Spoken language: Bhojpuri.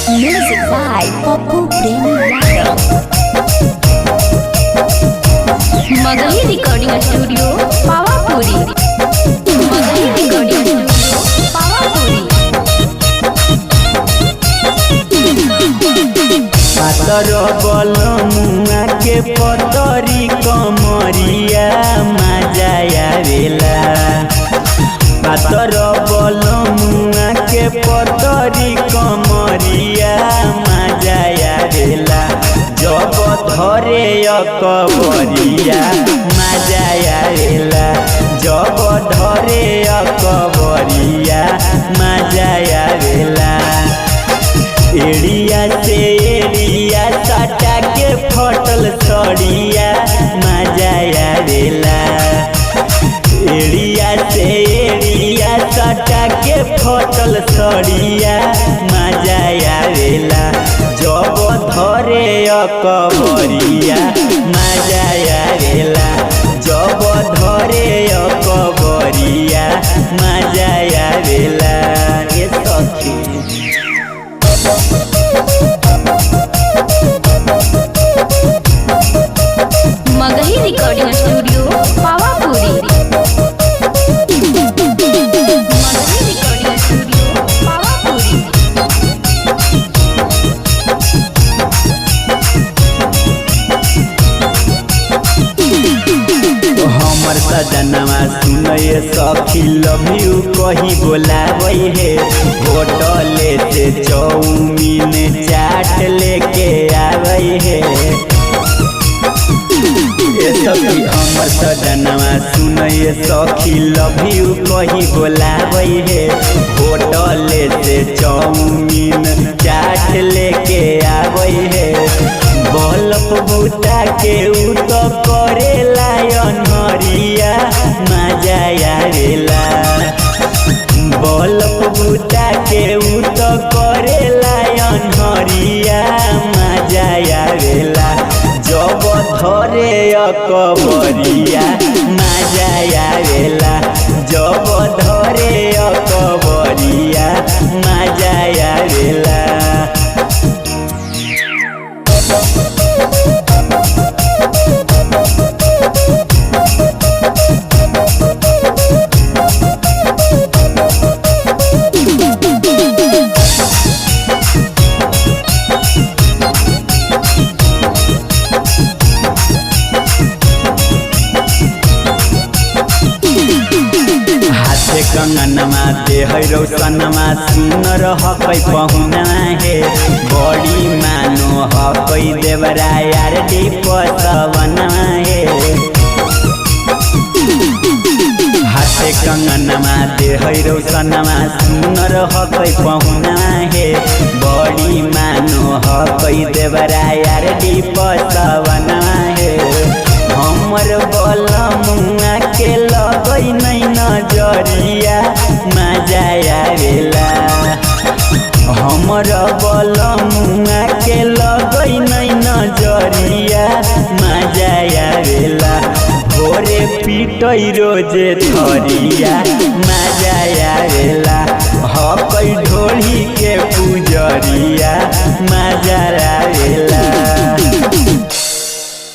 Music by Popu Premi Yadav. Magahi Recording Studio, Pawapuri. Magahi Recording Studio, Pawapuri. पातर बलमुआ के पतरी कमरिया मजा आवेला। पातर बलमुआ के पतरी कमरिया मजा आवेला। जब धरे अकबरिया मजा आवेला। जब धरे अकबरिया मजा आवेला। एड़िया से एड़िया सटा के फटल सड़िया मजा आवेला। एड़िया से एड़िया सटा के फटल सड़िया मजा आवेला। जब धरे अकबरिया मजा आवेला। जब धरे अकबरिया मजा आवेला। ये सखी Magahi Recording Studio, Pawapuri. Magahi Recording Studio, Pawapuri. हमर सजनवा सुनये सखी लव यू कही बोलावे है। होटल से चौमीन चाट लेके आवे है। सखी हमर सजनवा सुनये सखी लव यू कही बोलावे है। होटल से चौमीन चाट लेके आवे है। बल्ब बूता के उ तो करेला अनहरिया मजा आवेला। बल्ब बूता के उ तो करेला अनहरिया मजा आवेला। जब धरे अकबरिया मजा आवेला। जब धरे अकबरिया मजा आवेला। हाथे कंगनमा देह रौशनमा सुनर हकै पहुना है। बड़ी मानो हकै देवरा यार पसवना है। हाथे कंगनमा देह रौशनमा सुनर हकै पहुना है। बड़ी मानो हकै देवरा यार पसवना है। हमर बलमुआ के लगै नै नजरिया मजा आवेला। हमर बलमुआ के लगै नै नजरिया मजा आवेला। भोरे पिटै रोजे थरिया मजा आवेला। हकै ढोली के पुजरिया मजा आवेला।